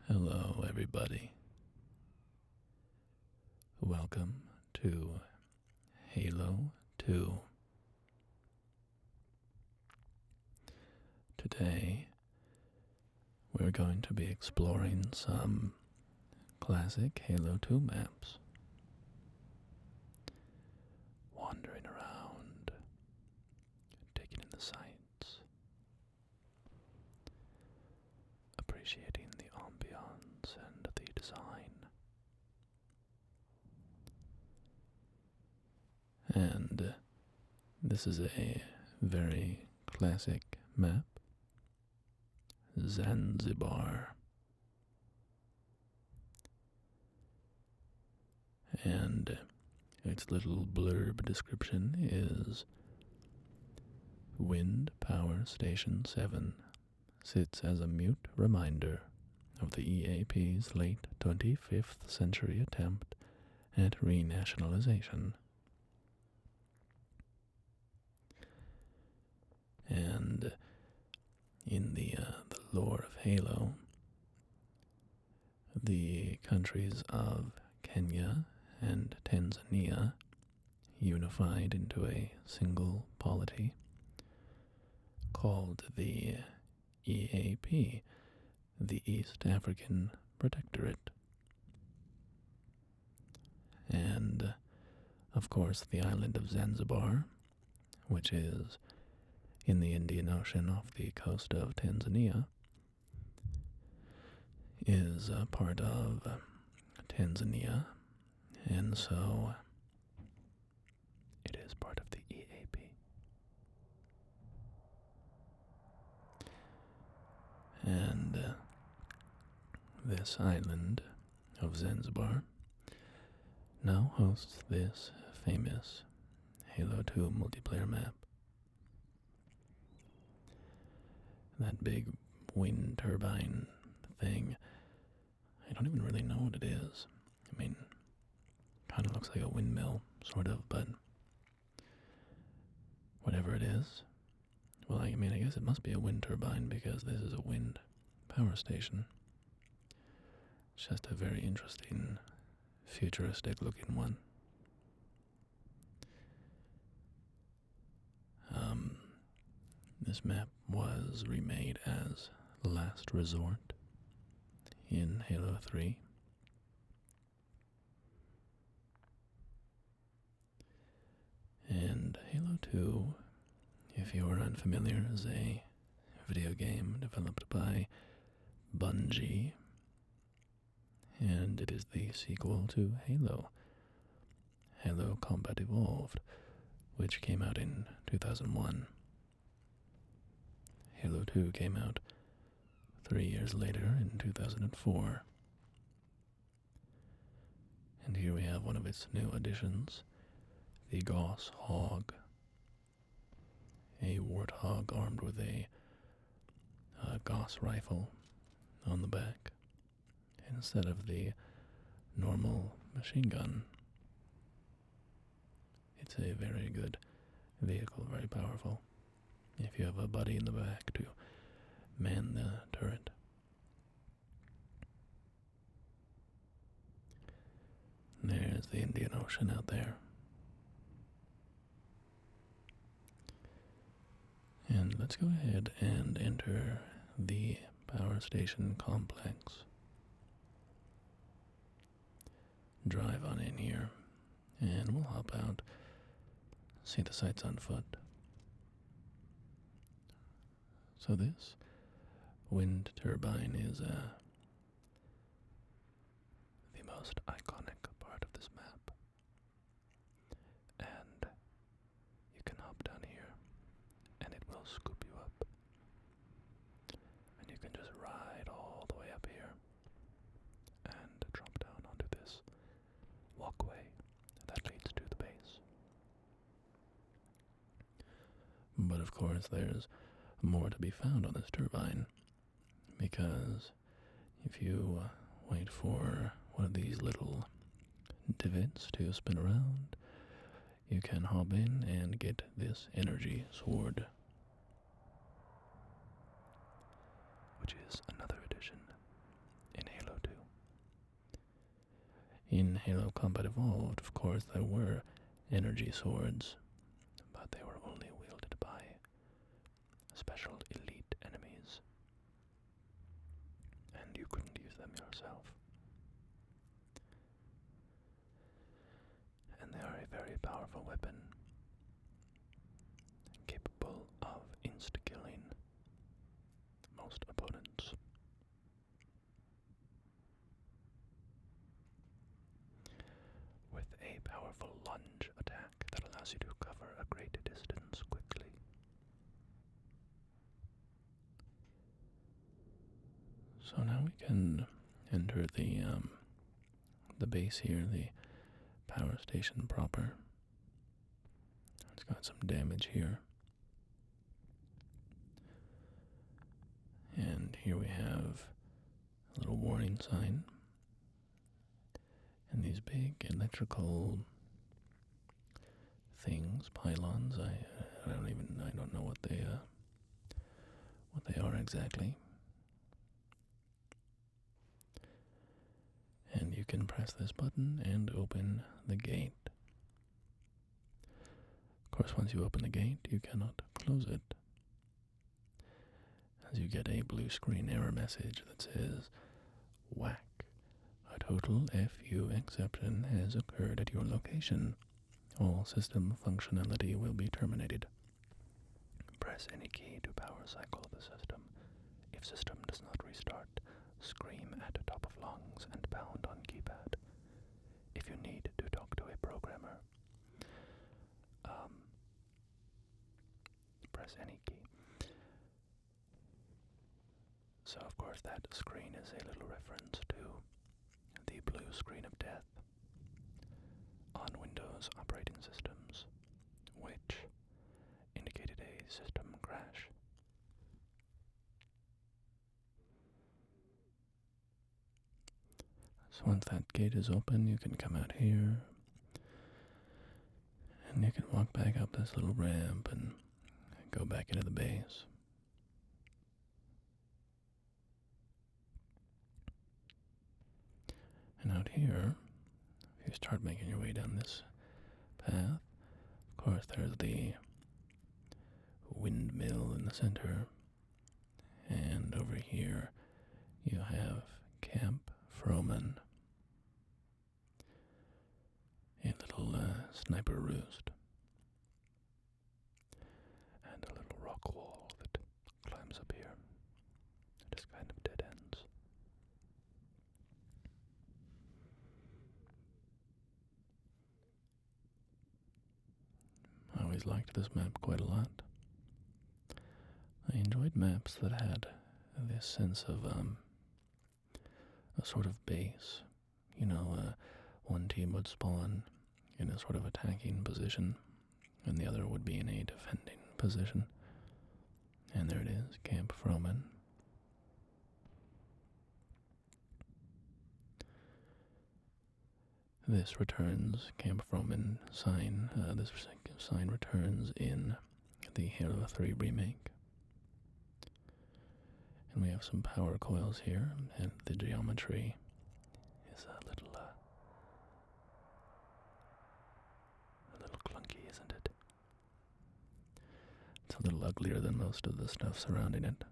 Hello, everybody. Welcome to Halo 2. Today, we're going to be exploring some classic Halo 2 maps. Wandering around, taking in the sights, appreciating the ambiance and the design. And this is a very classic map, Zanzibar. And its little blurb description is Wind Power Station 7 sits as a mute reminder of the EAP's late 25th century attempt at renationalization. And in the lore of Halo, the countries of Kenya and Tanzania unified into a single polity called the EAP, the East African Protectorate. And, of course, the island of Zanzibar, which is in the Indian Ocean off the coast of Tanzania, is a part of Tanzania, and so it is part of the EAP. And this island of Zanzibar now hosts this famous Halo 2 multiplayer map. That big wind turbine thing, I don't even really know what it is. I mean, kind of looks like a windmill, sort of, but whatever it is. Well, I guess it must be a wind turbine because this is a wind power station. It's just a very interesting, futuristic looking one. This map was remade as Last Resort in Halo 3. And Halo 2, if you are unfamiliar, is a video game developed by Bungie, and it is the sequel to Halo, Halo Combat Evolved, which came out in 2001. Halo 2 came out 3 years later in 2004. And here we have one of its new additions, the Gauss Hog, a warthog armed with a Gauss rifle on the back instead of the normal machine gun. It's a very good vehicle, very powerful, if you have a buddy in the back to man the turret. There's the Indian Ocean out there. And let's go ahead and enter the power station complex. Drive on in here, and we'll hop out, see the sights on foot. So this wind turbine is the most iconic part of this map. And you can hop down here, and it will scoop you up. And you can just ride all the way up here and drop down onto this walkway that leads to the base. But of course, there's more to be found on this turbine, because if you wait for one of these little divots to spin around, you can hop in and get this energy sword, which is another addition in Halo In Halo Combat Evolved, of course, there were energy swords, but they were only wielded by special elite enemies, and you couldn't use them yourself. And they are a very powerful weapon, capable of insta-killing most opponents. With a powerful lunge attack that allows you to cover a great distance quickly. So now we can enter the base here, the power station proper. It's got some damage here. And here we have a little warning sign. And these big electrical things, pylons, I don't know what they are exactly. And you can press this button and open the gate. Of course, once you open the gate, you cannot close it, as you get a blue screen error message that says, "Whack. A total FU exception has occurred at your location. All system functionality will be terminated. Press any key to power cycle the system. If system does not restart, scream at the top of lungs and pound on keypad. If you need to talk to a programmer, press any key." So of course that screen is a little reference to the blue screen of death on Windows operating systems, which indicated a system crash. So once that gate is open, you can come out here, and you can walk back up this little ramp and go back into the base. And out here, if you start making your way down this path, of course there's the windmill in the center, and over here you have Camp Froman, a little sniper roost, and a little rock wall that climbs up here. It is kind of dead ends. I always liked this map quite a lot. I enjoyed maps that had this sense of a sort of base. You know, one team would spawn in a sort of attacking position, and the other would be in a defending position. And there it is, Camp Froman. This returns, Camp Froman sign, this sign returns in the Halo 3 remake. And we have some power coils here, and the geometry is a little clunky, isn't it? It's a little uglier than most of the stuff surrounding it.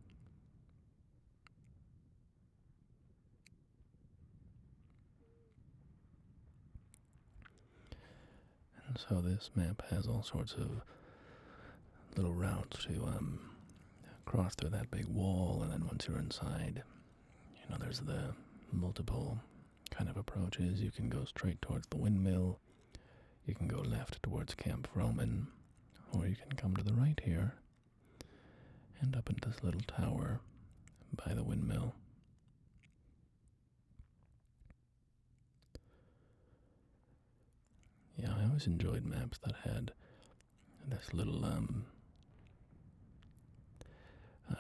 And so this map has all sorts of little routes to cross through that big wall, and then once you're inside, you know, there's the multiple kind of approaches. You can go straight towards the windmill, you can go left towards Camp Froman, or you can come to the right here and up into this little tower by the windmill. Yeah, I always enjoyed maps that had this little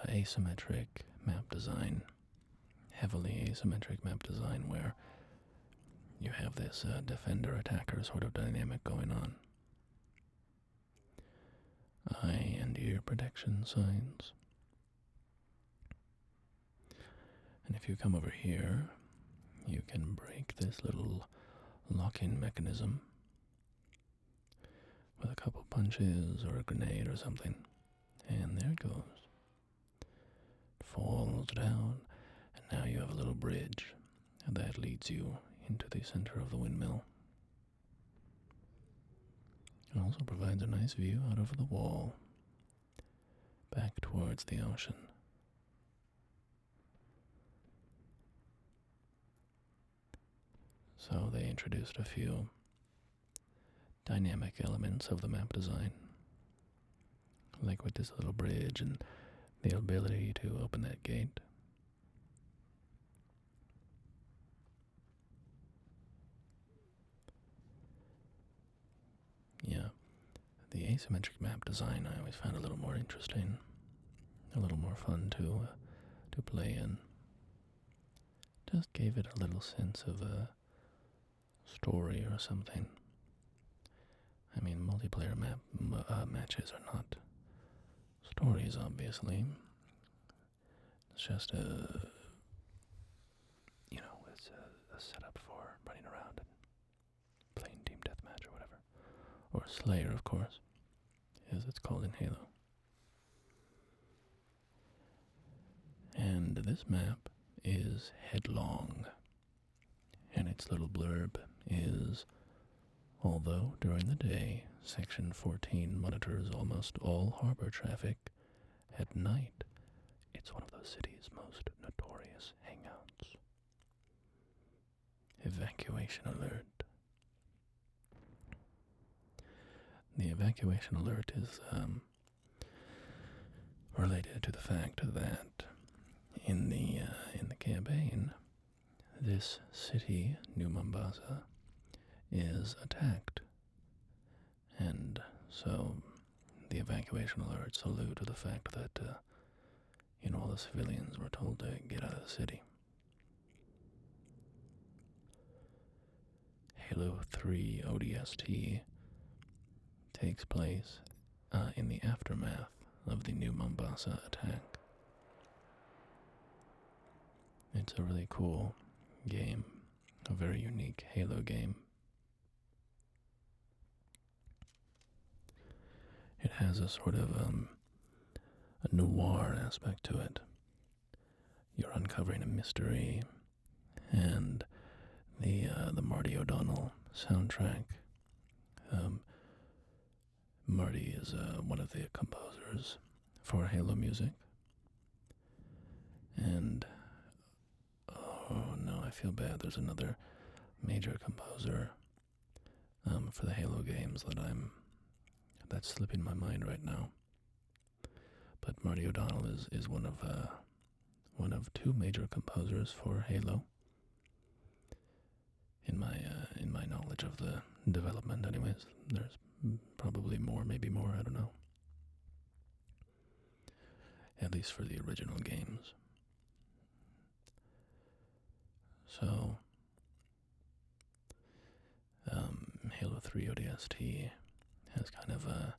asymmetric map design, heavily asymmetric map design, where you have this defender-attacker sort of dynamic going on. Eye and ear protection signs. And if you come over here, you can break this little lock-in mechanism with a couple punches or a grenade or something. And there it goes. It falls down, and now you have a little bridge that leads you into the center of the windmill. It also provides a nice view out over the wall, back towards the ocean. So they introduced a few dynamic elements of the map design, like with this little bridge and the ability to open that gate. Yeah, the asymmetric map design I always found a little more interesting, a little more fun to play in. Just gave it a little sense of a story or something. I mean, multiplayer matches are not stories, obviously. It's just it's a setup for running around and playing team deathmatch or whatever. Or Slayer, of course, as it's called in Halo. And this map is Headlong, and its little blurb is, although during the day, Section 14 monitors almost all harbor traffic, at night, it's one of the city's most notorious hangouts. Evacuation alert. The evacuation alert is related to the fact that in the campaign, this city, New Mombasa, is attacked, and so the evacuation alerts allude to the fact that all the civilians were told to get out of the city. Halo 3 ODST takes place in the aftermath of the New Mombasa attack. It's a really cool game, a very unique Halo game. It has a sort of a noir aspect to it. You're uncovering a mystery, and the Marty O'Donnell soundtrack. Marty is one of the composers for Halo music, and oh no, I feel bad. There's another major composer for the Halo games that's slipping my mind right now. But Marty O'Donnell is one of two major composers for Halo. In my knowledge of the development, anyways, there's probably more, maybe more. I don't know. At least for the original games. So, Halo 3 ODST has kind of a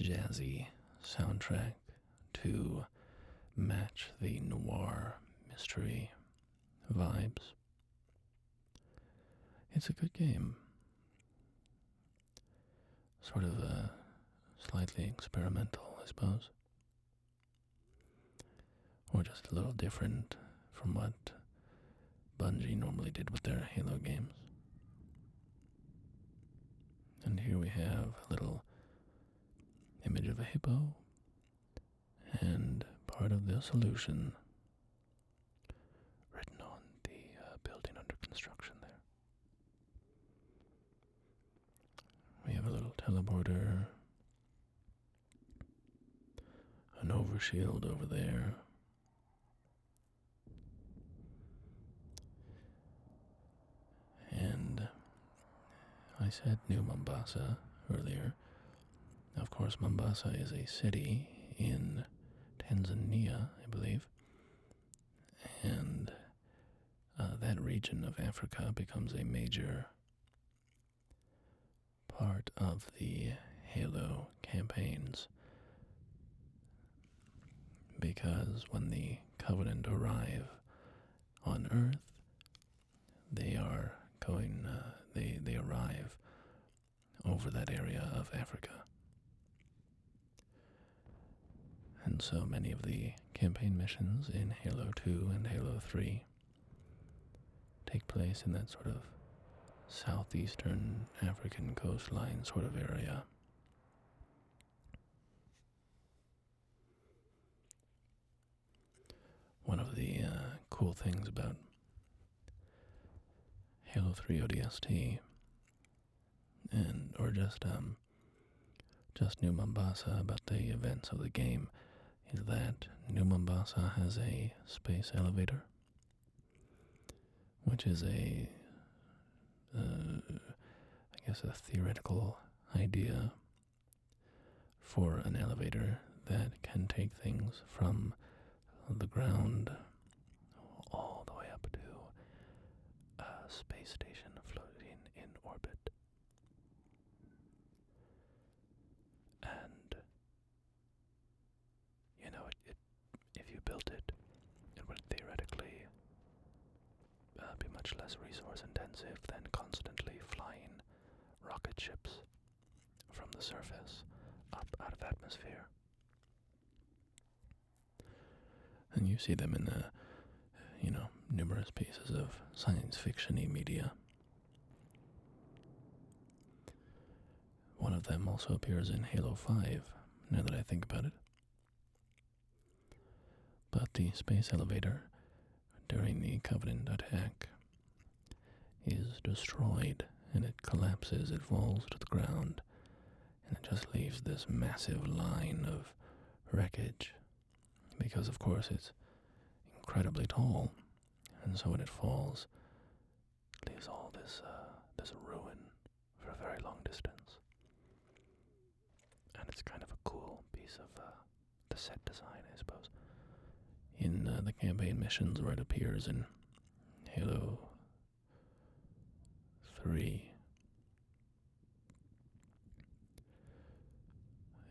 jazzy soundtrack to match the noir mystery vibes. It's a good game. Sort of slightly experimental, I suppose. Or just a little different from what Bungie normally did with their Halo games. And here we have a little image of a hippo and part of the solution written on the building under construction there. We have a little teleporter, an overshield over there, and I said New Mombasa earlier. Of course, Mombasa is a city in Tanzania, I believe, and that region of Africa becomes a major part of the Halo campaigns, because when the Covenant arrive on Earth, they are going, they over that area of Africa. And so many of the campaign missions in Halo 2 and Halo 3 take place in that sort of southeastern African coastline sort of area. One of the cool things about Halo 3 ODST or just New Mombasa, about the events of the game, is that New Mombasa has a space elevator, which is I guess a theoretical idea for an elevator that can take things from the ground all the way up to a space station floating in orbit. And, if you built it, it would theoretically be much less resource intensive than constantly flying rocket ships from the surface up out of atmosphere. And you see them in the, numerous pieces of science fiction-y media. One of them also appears in Halo 5, now that I think about it. But the space elevator, during the Covenant attack, is destroyed, and it collapses, it falls to the ground, and it just leaves this massive line of wreckage, because of course it's incredibly tall, and so when it falls, it leaves all this ruin for a very long distance. And it's kind of a cool piece of the set design, I suppose. In the campaign missions where it appears in Halo 3.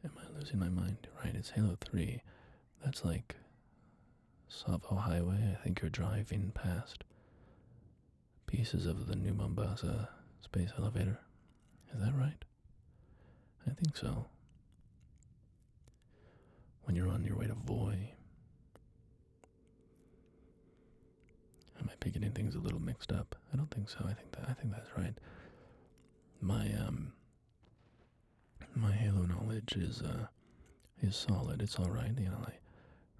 Am I losing my mind? Right, it's Halo 3. That's like Savo Highway. I think you're driving past pieces of the New Mombasa space elevator. Is that right? I think so. When you're on your way to Voy. I might be getting things a little mixed up. I don't think so. I think that's right. My my Halo knowledge is solid. It's all right. I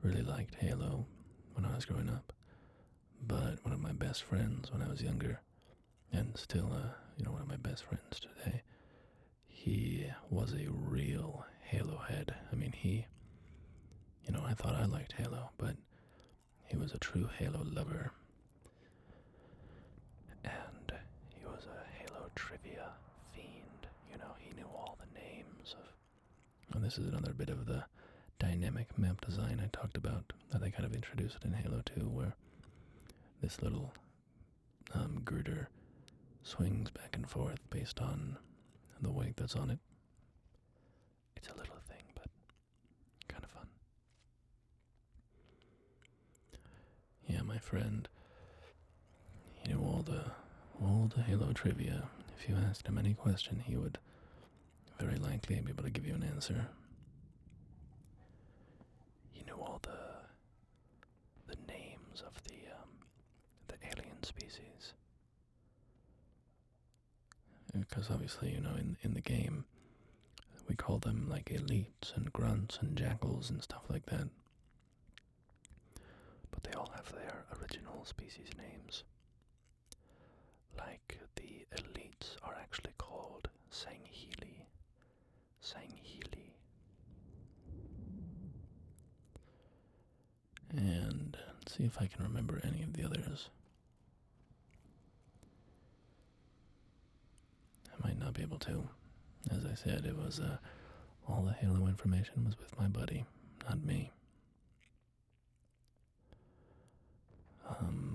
really liked Halo when I was growing up. But one of my best friends when I was younger, and still one of my best friends today, he was a real Halo head. I mean, I thought I liked Halo, but he was a true Halo lover. And he was a Halo trivia fiend. He knew all the names of... And this is another bit of the dynamic map design I talked about that they kind of introduced in Halo 2, where this little girder swings back and forth based on the weight that's on it. It's a little thing, but kind of fun. Yeah, my friend, he knew all the Halo trivia. If you asked him any question, he would very likely be able to give you an answer. He knew all the names of the alien species. Because obviously, in the game, we call them like elites and grunts and jackals and stuff like that. But they all have their original species names. Like the elites are actually called Sanghili. Sanghili. And let's see if I can remember any of the others. I might not be able to. As I said, it was all the Halo information was with my buddy, not me.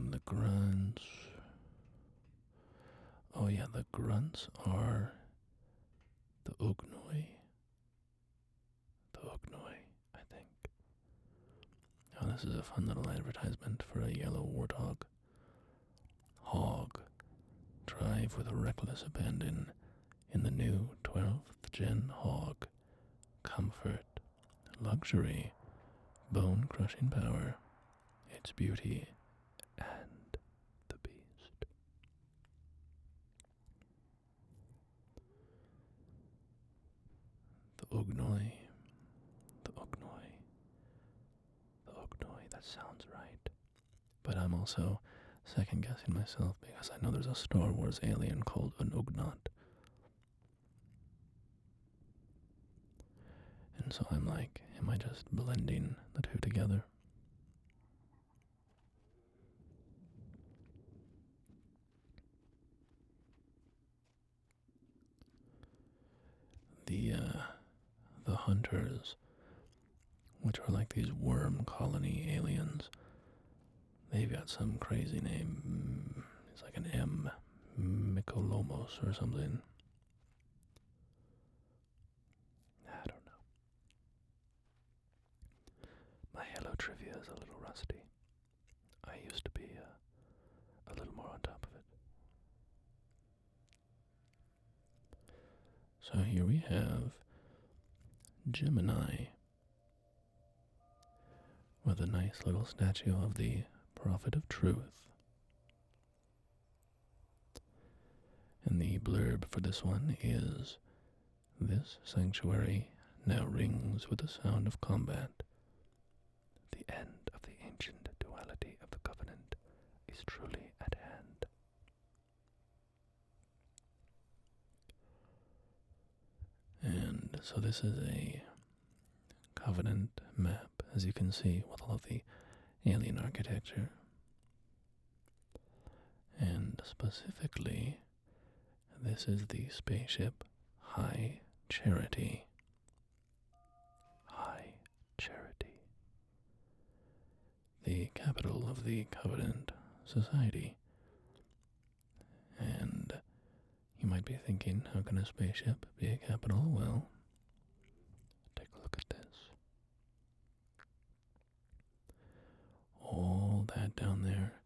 The grunts. Oh yeah, the grunts are the Ugnoi. The Ugnoi, I think. Oh, this is a fun little advertisement for a yellow warthog. Hog. Drive with reckless abandon in the new 12th Gen Hog. Comfort, luxury, bone-crushing power, its beauty, and the beast. The Ugnoi, the Ugnoi, the Ugnoi, that sounds right. But I'm also second-guessing myself because I know there's a Star Wars alien called an Ugnaught. And so I'm like, am I just blending the two together? The hunters, which are like these worm colony aliens, they've got some crazy name. It's like an M, Mykolomos or something. I don't know. My Halo trivia is a little rusty. I used to be a little more on top of it. So here we have Gemini with a nice little statue of the Prophet of Truth. And the blurb for this one is, "This sanctuary now rings with the sound of combat. The end of the ancient duality of the Covenant is truly at hand." And so this is a Covenant map, as you can see, with all of the alien architecture. And specifically, this is the spaceship High Charity. High Charity. The capital of the Covenant Society. And you might be thinking, how can a spaceship be a capital? Well, take a look at this. All that down there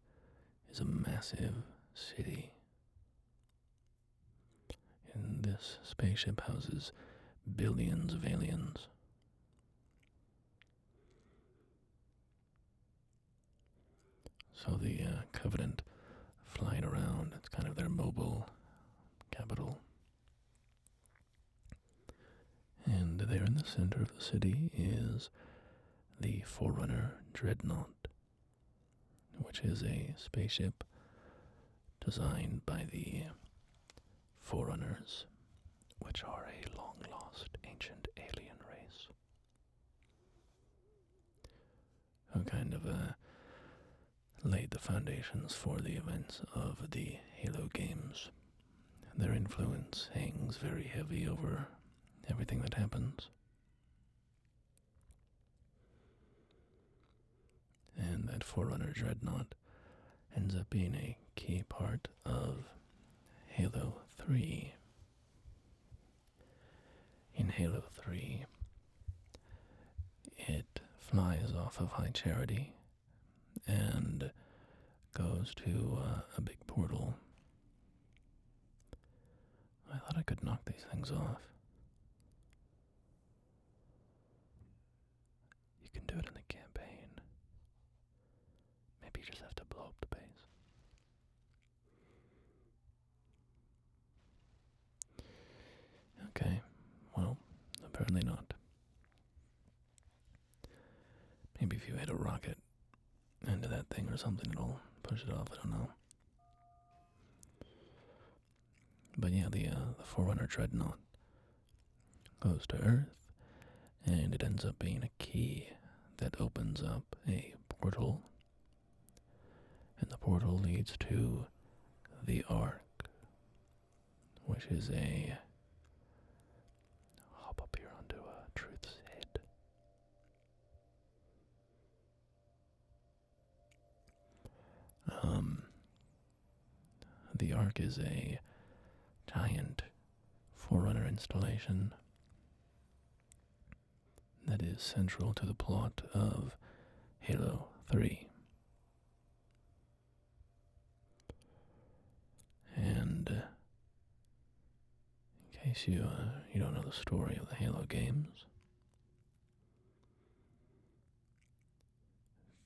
is a massive city. And this spaceship houses billions of aliens. So the Covenant flying around, it's kind of their mobile capital. And there in the center of the city is the Forerunner Dreadnought, which is a spaceship designed by the Forerunners, which are a long-lost ancient alien race, who kind of laid the foundations for the events of the Halo games. Their influence hangs very heavy over everything that happens. And that Forerunner Dreadnought ends up being a key part of Halo 3. In Halo 3, it flies off of High Charity and goes to a big portal. I thought I could knock these things off. You can do it in the campaign. Maybe you just have to blow up the base. Okay, well, apparently not. Maybe if you hit a rocket into that thing or something, it'll push it off, I don't know. But yeah, the Forerunner Dreadnought goes to Earth, and it ends up being a key that opens up a portal. And the portal leads to the Ark, which is a... hop up here onto Truth's head. The Ark is a giant Forerunner installation that is central to the plot of Halo 3. And case you don't know the story of the Halo games,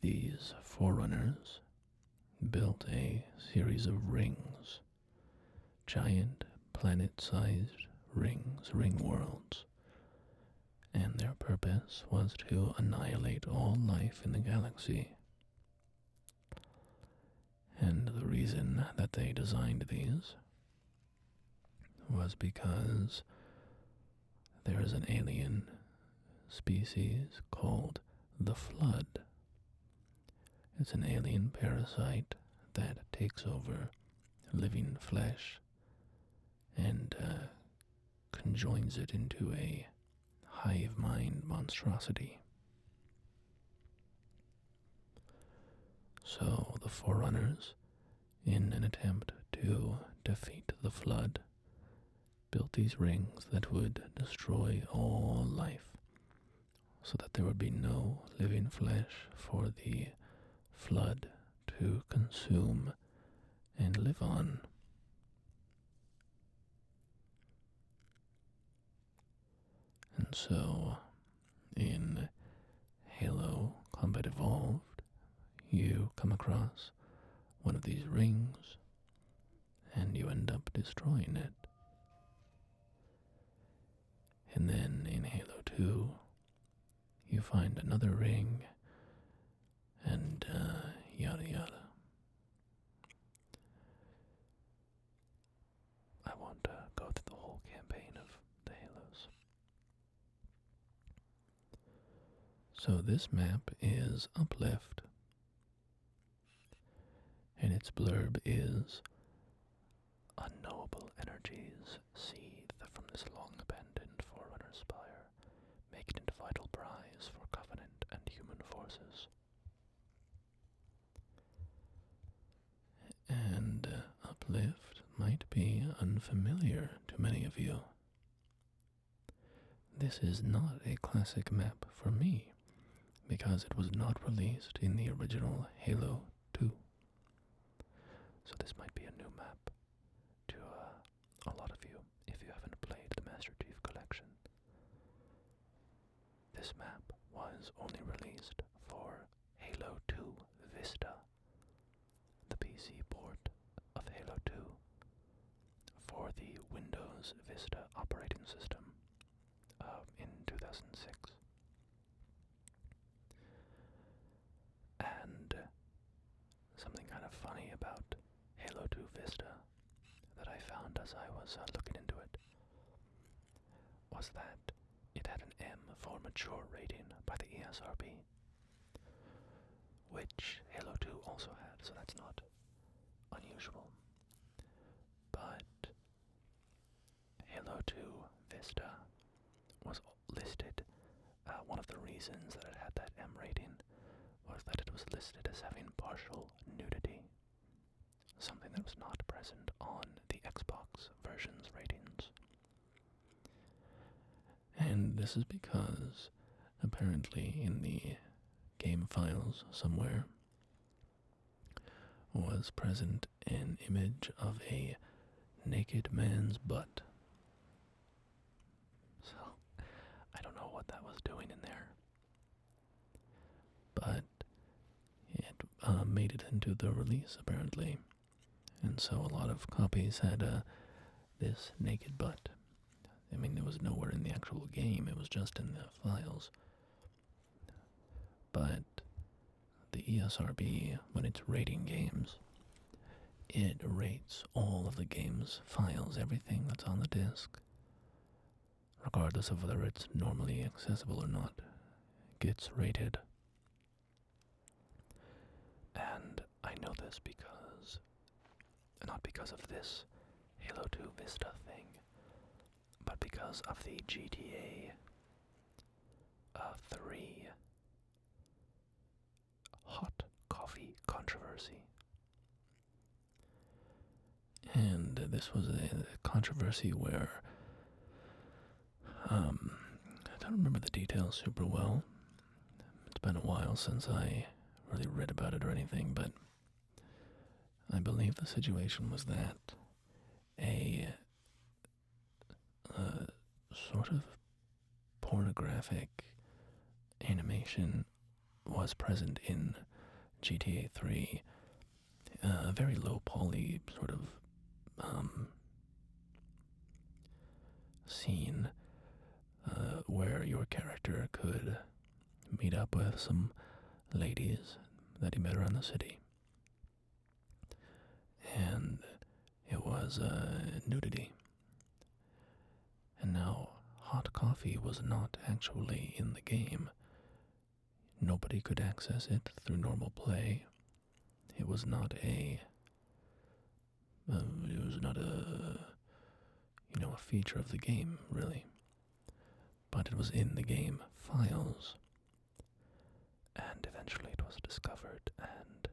these Forerunners built a series of rings, giant planet-sized rings, ring worlds, and their purpose was to annihilate all life in the galaxy. And the reason that they designed these was because there is an alien species called the Flood. It's an alien parasite that takes over living flesh and conjoins it into a hive mind monstrosity. So the Forerunners, in an attempt to defeat the Flood, built these rings that would destroy all life, so that there would be no living flesh for the Flood to consume and live on. And so, in Halo Combat Evolved, you come across one of these rings, and you end up destroying it. And then in Halo 2, you find another ring, and yada yada. I won't go through the whole campaign of the Halos. So this map is Uplift, and its blurb is: unknowable energies seethe from this long-abandoned Forerunner spire, making it a vital prize for Covenant and human forces. And Uplift might be unfamiliar to many of you. This is not a classic map for me, because it was not released in the original Halo 2. So this might be a new map to a lot of you if you haven't played the Master Chief Collection. This map was only released for Halo 2 Vista, the PC port of Halo 2 for the Windows Vista operating system in 2006. And something kind of funny about Halo 2 Vista that I found as I was looking into it was that it had an M for mature rating by the ESRB, which Halo 2 also had, so that's not unusual. But Halo 2 Vista was listed, one of the reasons that it had that M rating was that it was listed as having partial nudity, something that was not present on the Xbox version's ratings. And this is because, apparently in the game files somewhere, was present an image of a naked man's butt. So, I don't know what that was doing in there. But it made it into the release, apparently. And so a lot of copies had this naked butt. I mean, it was nowhere in the actual game, it was just in the files. But the ESRB, when it's rating games, it rates all of the game's files, everything that's on the disc, regardless of whether it's normally accessible or not, gets rated. And I know this because, not because of this Halo 2 Vista thing, but because of the GTA 3 hot coffee controversy. And this was a controversy where, I don't remember the details super well. It's been a while since I really read about it or anything, but I believe the situation was that a sort of pornographic animation was present in GTA 3. A very low poly sort of scene where your character could meet up with some ladies that he met around the city. And it was nudity. And now, hot coffee was not actually in the game. Nobody could access it through normal play. It was not a a feature of the game, really. But it was in the game files. And eventually it was discovered and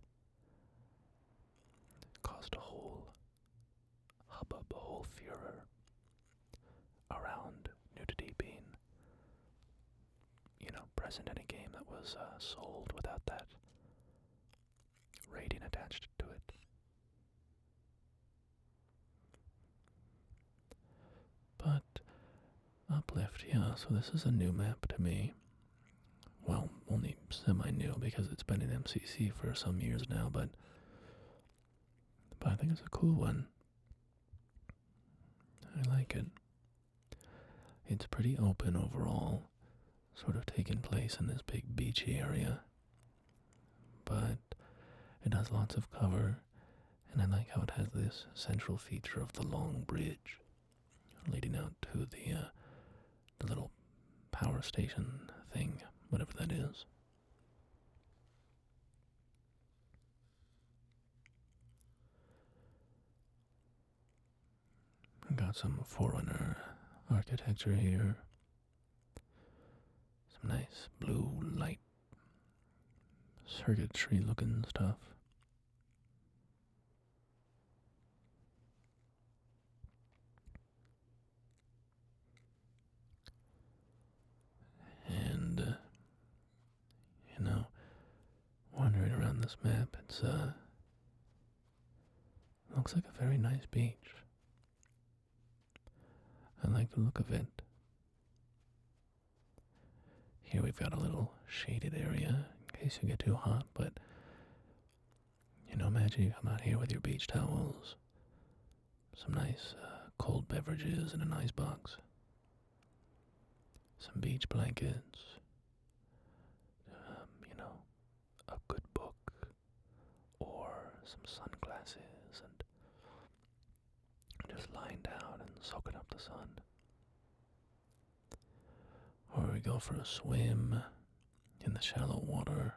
caused a whole hubbub, a whole furor around nudity being, present in a game that was sold without that rating attached to it. But Uplift, yeah, so this is a new map to me. Well, only semi-new because it's been in MCC for some years now, but I think it's a cool one. I like it. It's pretty open overall, sort of taking place in this big beachy area, but it has lots of cover, and I like how it has this central feature of the long bridge leading out to the little power station thing, whatever that is. I've got some Forerunner architecture here. Some nice blue light circuitry looking stuff. And wandering around this map, it's looks like a very nice beach. I like the look of it. Here we've got a little shaded area in case you get too hot, but imagine you come out here with your beach towels, some nice cold beverages in an ice box, some beach blankets, a good book, or some sunglasses, and just lying down and soaking up the sun. Or we go for a swim in the shallow water.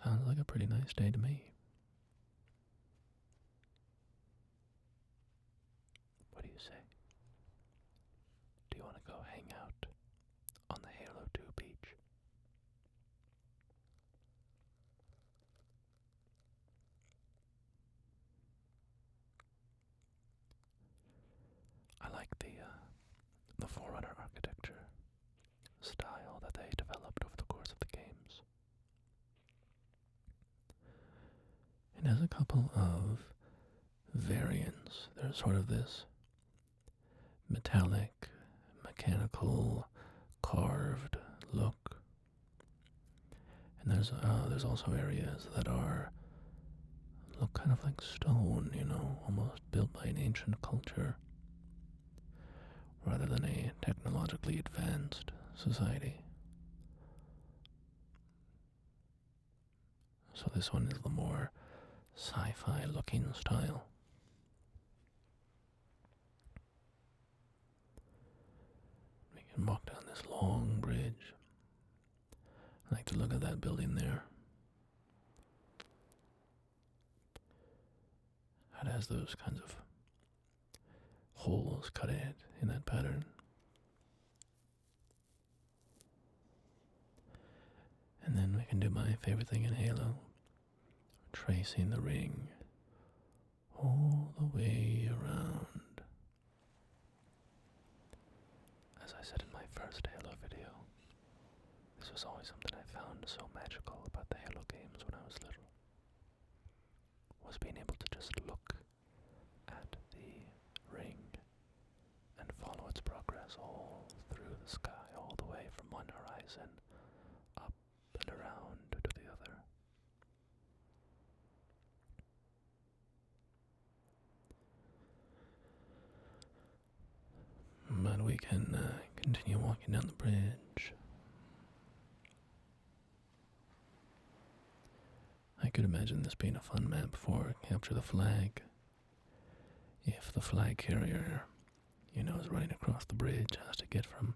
Sounds like a pretty nice day to me. What do you say? Do you want to go hang out on the Halo 2 beach? I like the Forerunner architecture style that they developed over the course of the games. It has a couple of variants. There's sort of this metallic, mechanical, carved look. And there's also areas that look kind of like stone, almost built by an ancient culture, rather than a technologically advanced society. So this one is the more sci-fi looking style. We can walk down this long bridge. I like to look at that building there. It has those kinds of holes cut in that pattern. And then we can do my favorite thing in Halo, tracing the ring all the way around. As I said in my first Halo video, this was always something I found so magical about the Halo games when I was little. was being able to just look at the ring and follow its progress all through the sky, all the way from one horizon up and around to the other. But we can continue walking down the bridge. I could imagine this being a fun map for Capture the Flag. If the flag carrier, is running across the bridge, has to get from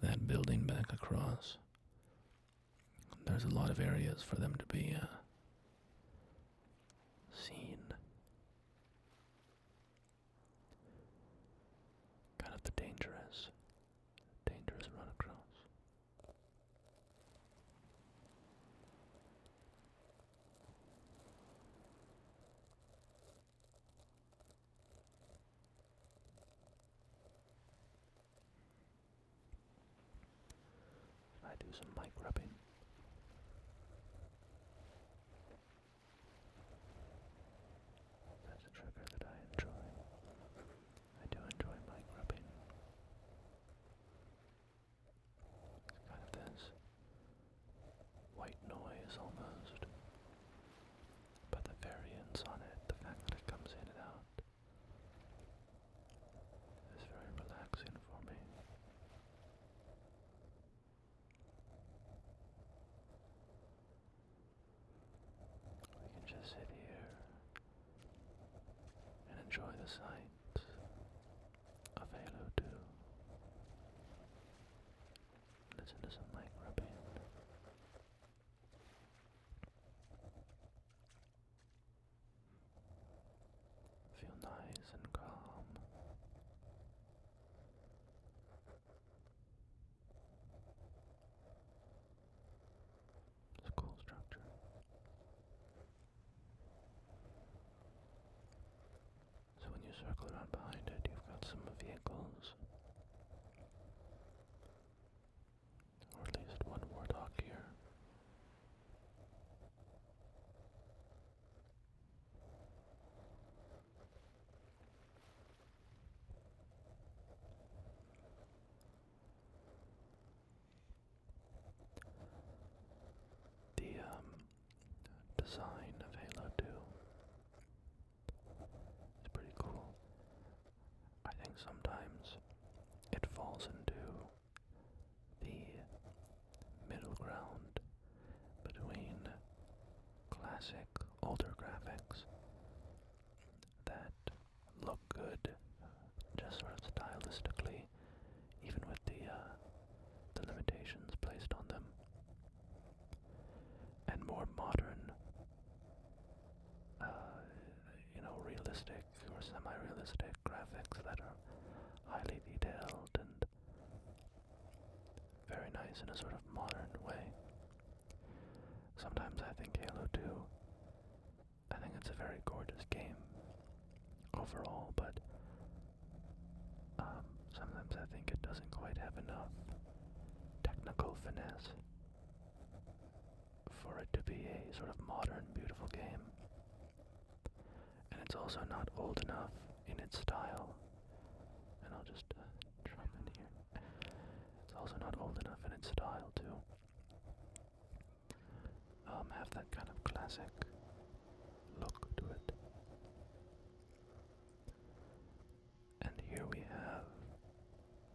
that building back across. There's a lot of areas for them to be seen. Kind of the dangerous run across. I do some mic rubbing. That's a trigger that I enjoy. I do enjoy mic rubbing. It's kind of this white noise almost, but the variance on it, the fact that it comes in and out, is very relaxing for me. We can just sit here and enjoy the sights of Halo 2. Listen to some mic rubbing. Feel nice and calm. It's a cool structure. So when you circle around behind it, you've got some vehicles. Or at least one warthog here. The design of Halo 2 is pretty cool. I think sometimes it falls into the middle ground between classic older graphics that look good, just sort of stylistically, even with the limitations placed on them, and more modern, realistic or semi-realistic graphics that are highly detailed and very nice in a sort of modern way. Sometimes I think Halo 2, I think it's a very gorgeous game overall, but sometimes I think it doesn't quite have enough technical finesse for it to be a sort of modern, beautiful game. And it's also not old enough in its style. And I'll just drop in here. It's also not old enough in its style to have that kind of classic look to it. And here we have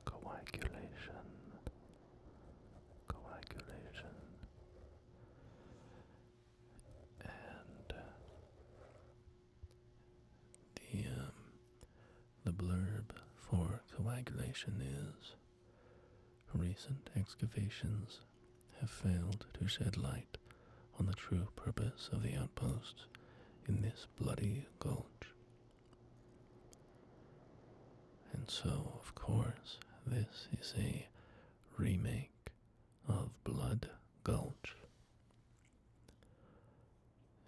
Coagulation. And the blurb for Coagulation is: recent excavations have failed to shed light on the true purpose of the outposts in this bloody gulch. And so, of course, this is a remake of Blood Gulch.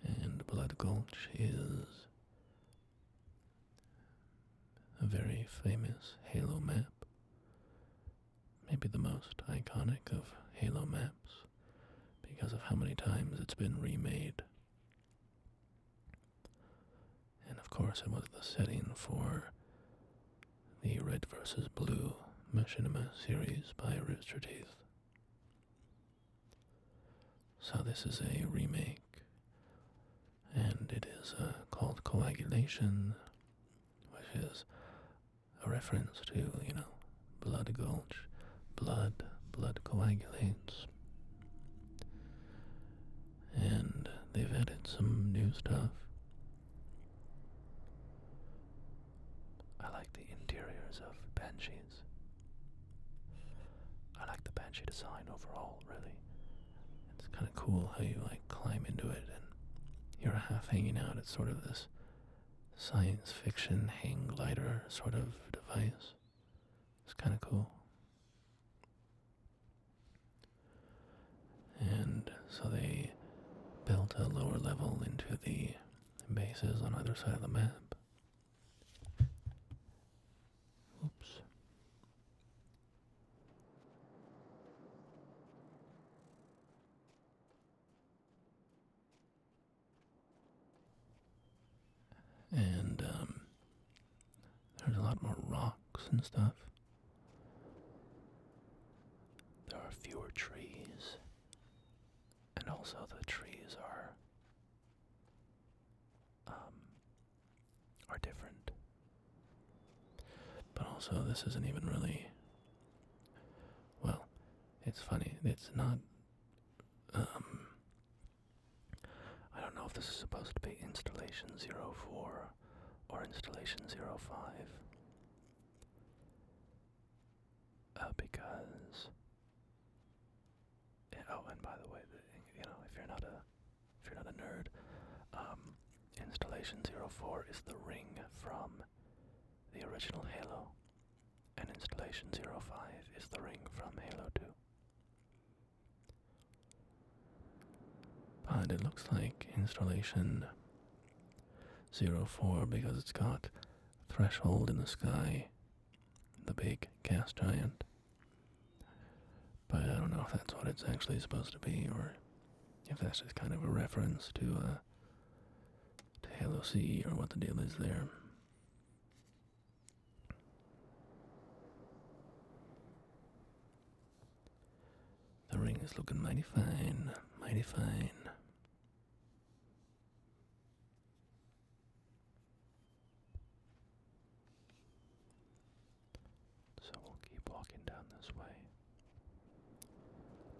And Blood Gulch is a very famous Halo map. Maybe the most iconic of Halo maps because of how many times it's been remade. course, it was the setting for the Red vs. Blue Machinima series by Rooster Teeth. So this is a remake, and it is called Coagulation, which is a reference to, Blood Gulch. Blood coagulates. And they've added some new stuff. I like the interiors of Banshees. I like the Banshee design overall, really. It's kind of cool how you, climb into it and you're half hanging out. It's sort of this science fiction hang glider sort of device. It's kind of cool. And so they built a lower level into the bases on either side of the map. Oops. And there's a lot more rocks and stuff. There are fewer trees. And also the trees are different. But also this isn't even really, well, it's funny. It's not, I don't know if this is supposed to be Installation 04 or Installation 05. Because, and by the way, if you're not a nerd, Installation 04 is the ring from the original Halo, and Installation 05 is the ring from Halo 2. But it looks like Installation 04 because it's got Threshold in the sky, the big gas giant. But I don't know if that's what it's actually supposed to be, or if that's just kind of a reference to Halo C, or what the deal is there. The ring is looking mighty fine, mighty fine. So we'll keep walking down this way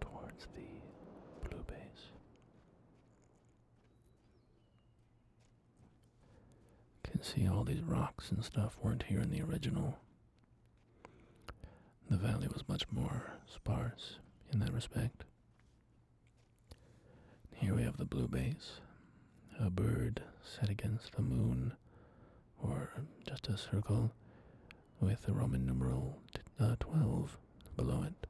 towards the blue base. Can see all these rocks and stuff weren't here in the original. The valley was much more sparse in that respect. Here we have the blue base, a bird set against the moon, or just a circle with the Roman numeral 12 below it.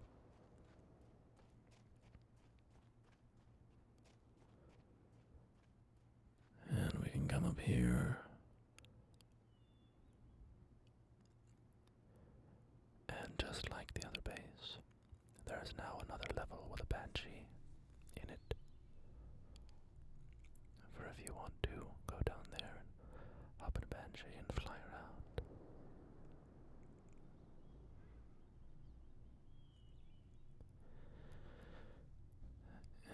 And we can come up here. And just like the other base, there is now another level with a Banshee in it. For if you want to go down there and hop in a Banshee and fly around.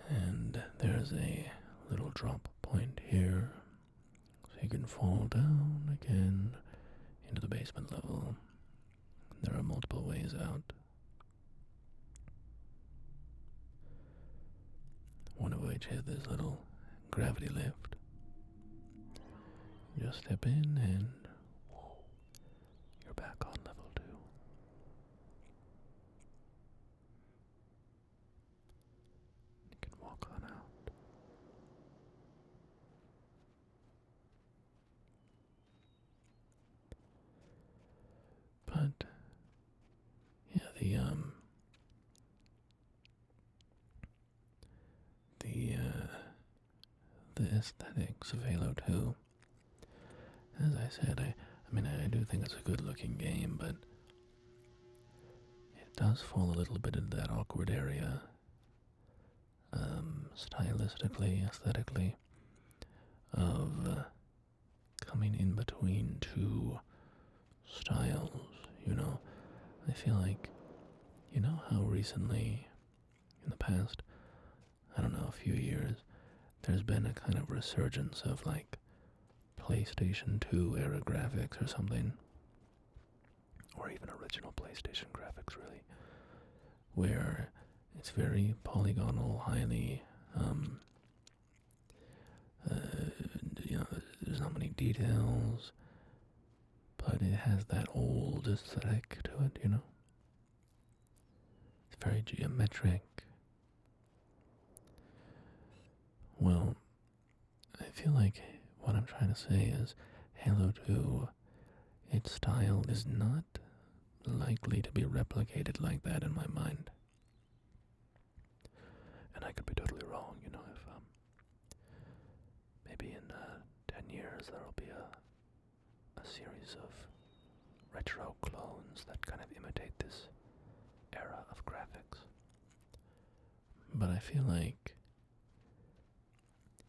And there's a little drop point here, so you can fall down again into the basement level. There are multiple ways out, one of which is this little gravity lift. You just step in and you're back on level 2. You can walk on out. But yeah, the aesthetics of Halo 2, as I said, I do think it's a good looking game, but it does fall a little bit into that awkward area, stylistically, aesthetically, of coming in between two styles, you know. I feel like, you know how recently, in the past, I don't know, a few years, there's been a kind of resurgence of like PlayStation 2 era graphics or something, or even original PlayStation graphics, really, where it's very polygonal, highly, you know, there's not many details, but it has that old aesthetic to it, you know. It's very geometric. Well, I feel like what I'm trying to say is Halo 2, its style is not likely to be replicated like that in my mind. And I could be totally wrong, you know, if maybe in 10 years there'll be a series of retro clones that kind of imitate this era of graphics. But I feel like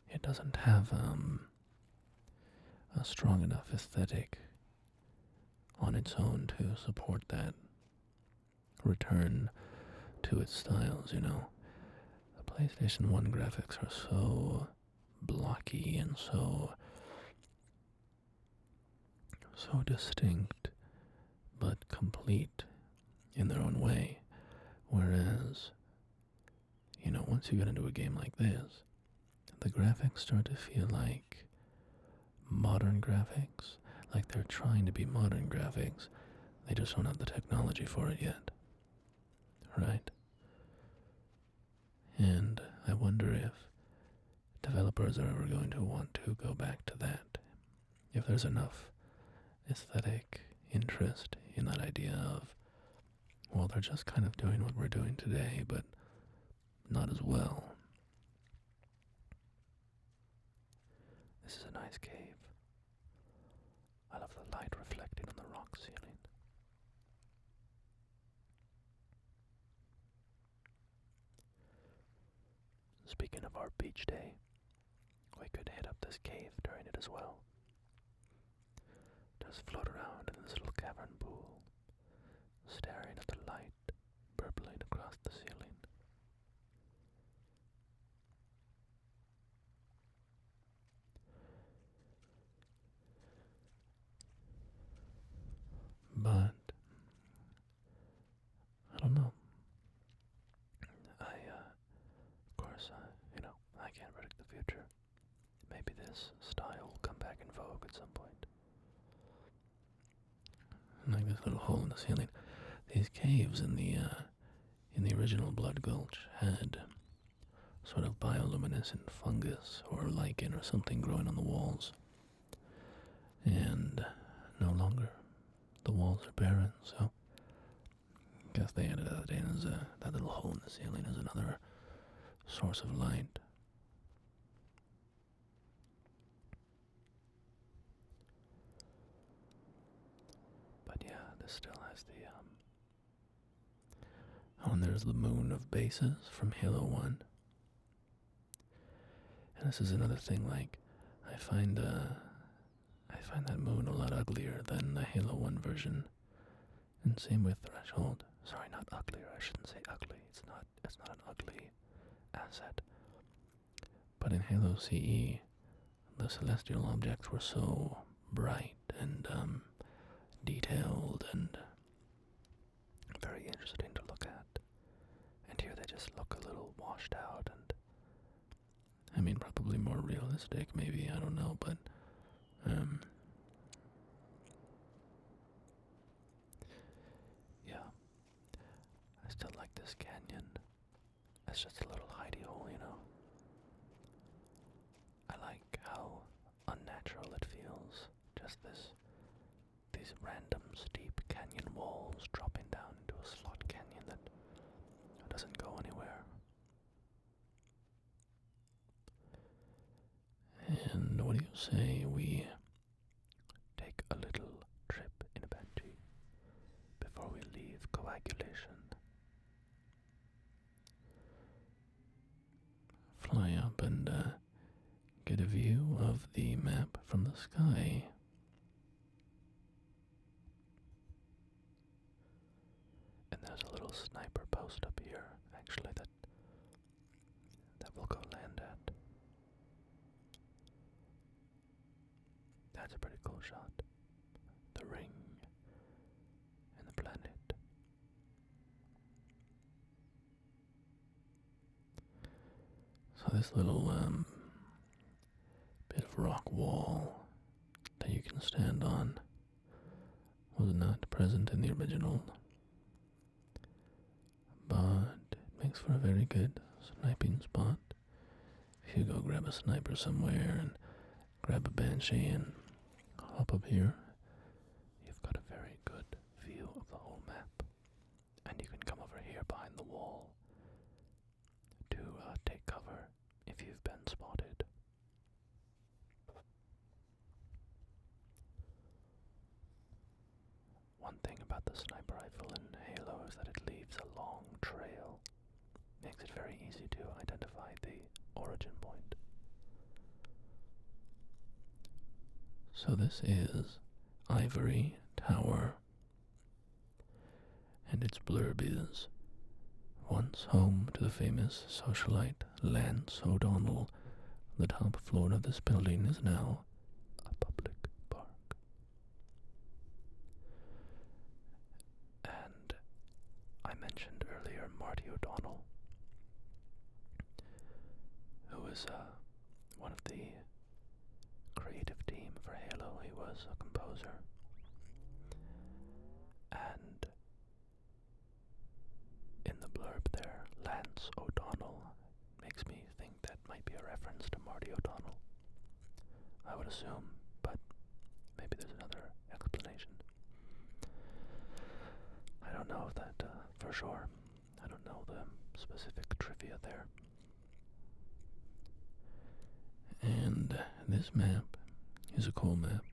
it doesn't have a strong enough aesthetic on its own to support that return to its styles, you know. The PlayStation 1 graphics are so blocky and so distinct but complete in their own way, whereas, you know, once you get into a game like this, the graphics start to feel like modern graphics, like they're trying to be modern graphics, they just don't have the technology for it yet, right? And I wonder if developers are ever going to want to go back to that, if there's enough aesthetic interest in that idea of, well, they're just kind of doing what we're doing today, but not as well. This is a nice cave. I love the light reflecting on the rock ceiling. Speaking of our beach day, we could hit up this cave during it as well. Just float around in this little cavern pool, staring at the light burbling across the ceiling. But I don't know. Of course, you know, I can't predict the future. Maybe this style will come back in vogue at some point. Like this little hole in the ceiling. These caves in the original Blood Gulch had sort of bioluminescent fungus or lichen or something growing on the walls. And no longer. The walls are barren, so I guess they added that in as that little hole in the ceiling as another source of light. But yeah, this still has the oh, and there's the moon of bases from Halo 1. And this is another thing, like, I find that moon a lot uglier than the Halo 1 version. And same with Threshold. Sorry, not uglier, I shouldn't say ugly. It's not an ugly asset. But in Halo CE, the celestial objects were so bright and detailed and very interesting to look at. And here they just look a little washed out and, I mean, probably more realistic, maybe, I don't know, but yeah, I still like this canyon. It's just a little hidey hole, you know. I like how unnatural it feels. Just these random steep canyon walls dropping down into a slot canyon that doesn't go anywhere. And what do you say we take a little trip in a Bungie before we leave Coagulation? Fly up and get a view of the map from the sky. And there's a little sniper post up here, actually, that we'll go land at. That's a pretty cool shot. The ring and the planet. So this little bit of rock wall that you can stand on was not present in the original, but it makes for a very good sniping spot. If you go grab a sniper somewhere and grab a banshee and hop up here, you've got a very good view of the whole map, and you can come over here behind the wall to take cover if you've been spotted. One thing about the sniper rifle in Halo is that it leaves a long trail. Makes it very easy to identify the origin point. So this is Ivory Tower, and its blurb is, once home to the famous socialite Lance O'Donnell, the top floor of this building is now a public park. And I mentioned earlier Marty O'Donnell, who is one of the creative team for Halo. He was a composer. And in the blurb there, Lance O'Donnell makes me think that might be a reference to Marty O'Donnell. I would assume, but maybe there's another explanation. I don't know that for sure. I don't know the specific trivia there. And this map is a cool map,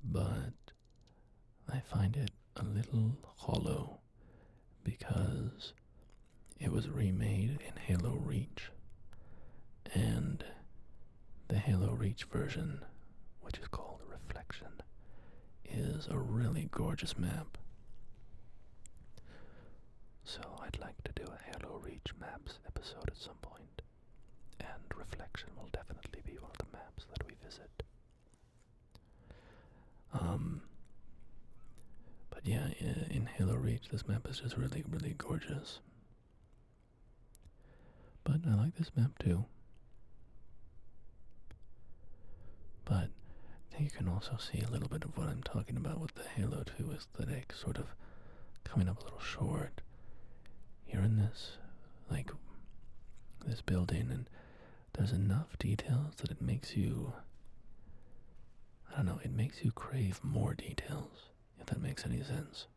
but I find it a little hollow because it was remade in Halo Reach, and the Halo Reach version, which is called Reflection, is a really gorgeous map. So I'd like to do a Halo Reach maps episode at some point, and Reflection will definitely be one of the maps that we visit. But yeah, in Halo Reach, this map is just really, really gorgeous. But I like this map too. But I think you can also see a little bit of what I'm talking about with the Halo 2 aesthetic sort of coming up a little short. You're in this, this building, and there's enough details that it makes you, I don't know, it makes you crave more details, if that makes any sense.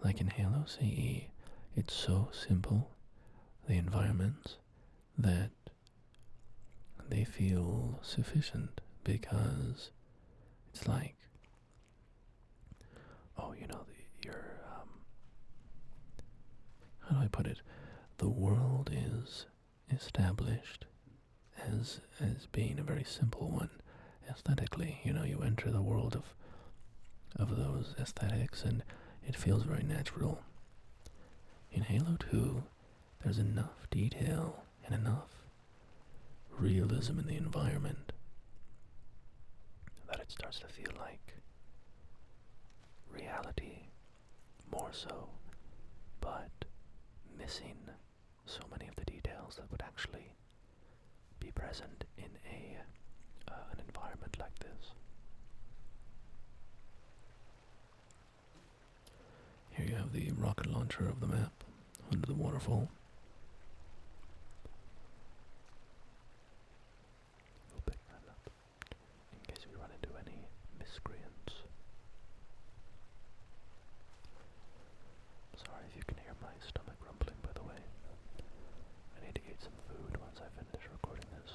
Like in Halo CE, it's so simple, the environments, that they feel sufficient, because it's like, oh, you know, how do I put it? The world is established as being a very simple one aesthetically. You know, you enter the world of those aesthetics and it feels very natural. In Halo 2, there's enough detail and enough realism in the environment that it starts to feel like reality, more so, but missing so many of the details that would actually be present in an environment like this. Here you have the rocket launcher of the map under the waterfall. We'll pick that up in case we run into any miscreants. Sorry if you can hear my stomach rumbling, by the way. I need to eat some food once I finish recording this.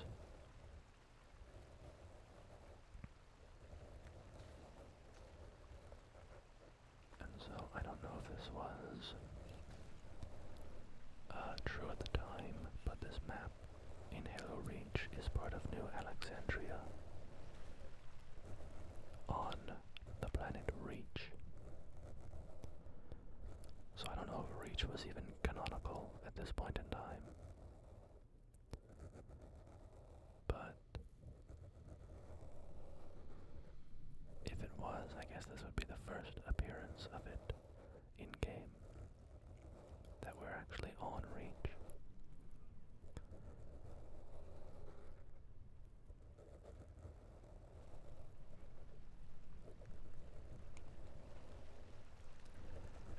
And so, I don't know if this was Alexandria on the planet Reach. So I don't know if Reach was even canonical at this point in time. But if it was, I guess this would be the first appearance of it in-game. That we're actually on Reach.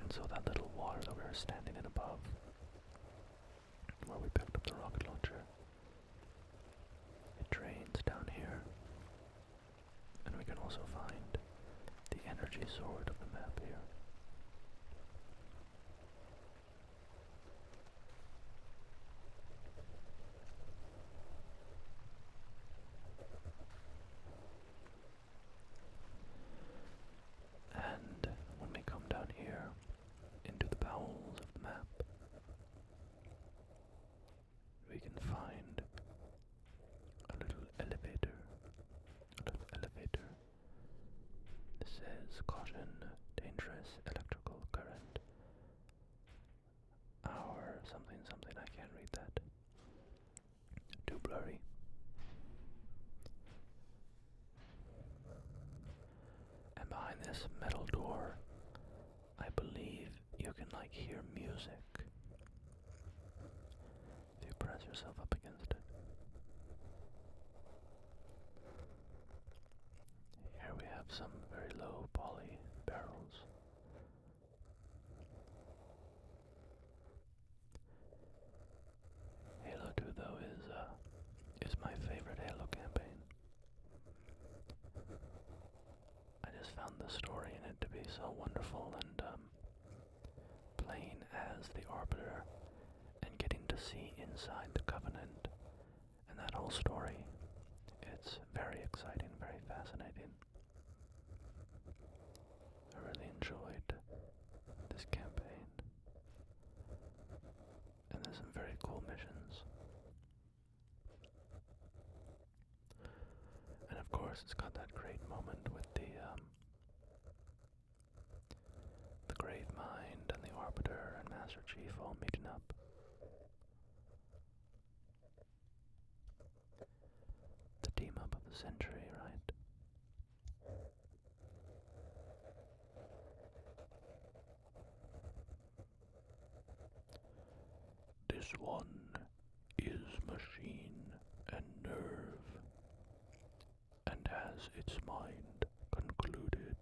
And so that little water that we were standing in above, where we picked up the rocket launcher, it drains down here. And we can also find the energy sword of the map here. And when we come down here into the bowels of the map, we can find a little elevator. This says, caution, dangerous electrical current. Hour, something, I can't read that. Too blurry. And behind this metal door, I believe you can hear music. If you press yourself up against it. Here we have some very low poly barrels. Halo 2 though is my favorite Halo campaign. I just found the story in it to be so wonderful, and playing as the Arbiter and getting to see inside the Covenant and that whole story, it's very exciting, very fascinating. I really enjoyed this campaign, and there's some very cool missions. And of course, it's got that great moment with the Grave Mind and the Arbiter and Master Chief all meeting up. The team up of the century, right? This one is machine and nerve, and has its mind concluded.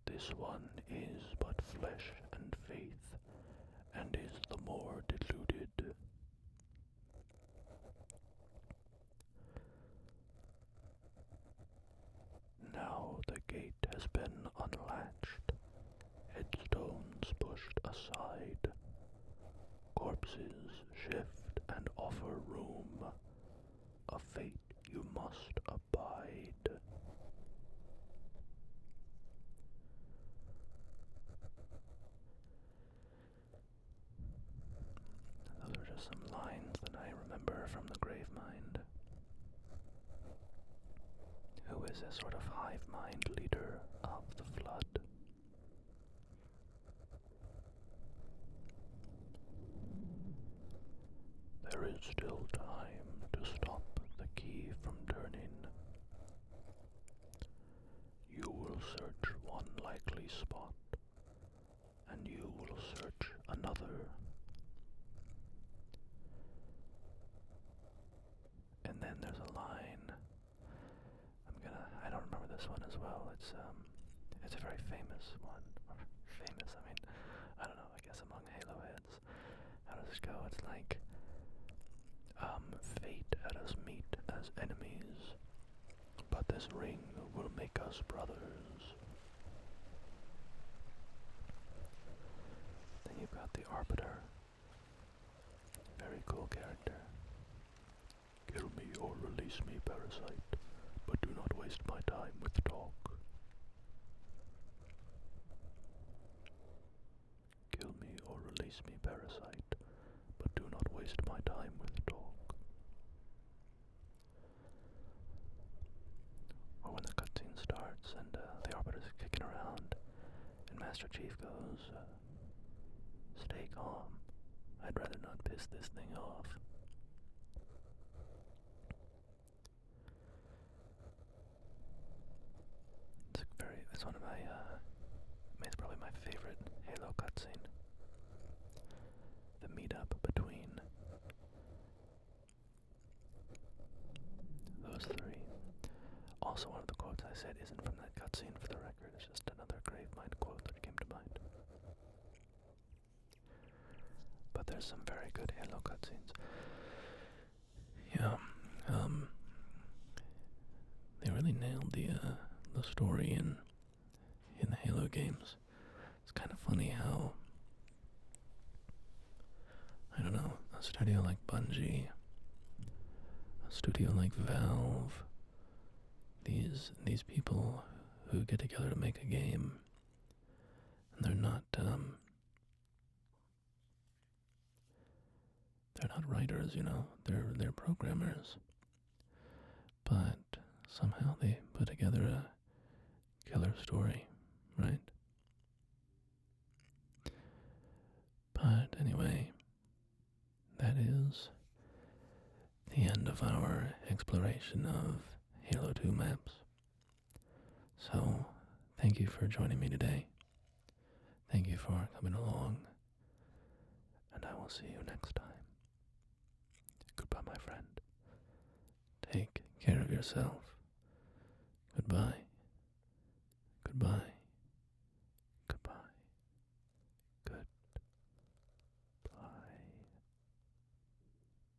This one is but flesh and faith, and is the more deluded. Now the gate has been unlatched, headstones pushed aside, corpses shift and offer room, a fate you must abide. Those are just some lines that I remember from the Grave Mind, who is a sort of hive mind leader of the Flood. There is still time to stop the key from turning. You will search one likely spot, and you will search another. And then there's a line. I don't remember this one as well. It's a very famous one. Famous, I don't know, I guess among Halo heads. How does it go? It's like, fate had us meet as enemies, but this ring will make us brothers. Then you've got the Arbiter. Very cool character. Kill me or release me, parasite, but do not waste my time with talk. Kill me or release me, parasite, but do not waste my time with talk. Master Chief goes, stay calm. I'd rather not piss this thing off. It's one of my, it's probably my favorite Halo cutscene. The meetup between those three. Also, one of the quotes I said isn't from that cutscene for the record, it's just another Gravemind quote that came to mind. But there's some very good Halo cutscenes. Yeah, they really nailed the story in the Halo games. It's kind of funny how, I don't know, a studio like Bungie, a studio like Valve, these people who get together to make a game, and they're not writers, you know, they're programmers, but somehow they put together a killer story, right? But anyway, that is the end of our exploration of Halo 2 maps. So, thank you for joining me today. Thank you for coming along. And I will see you next time. Goodbye, my friend. Take care of yourself. Goodbye.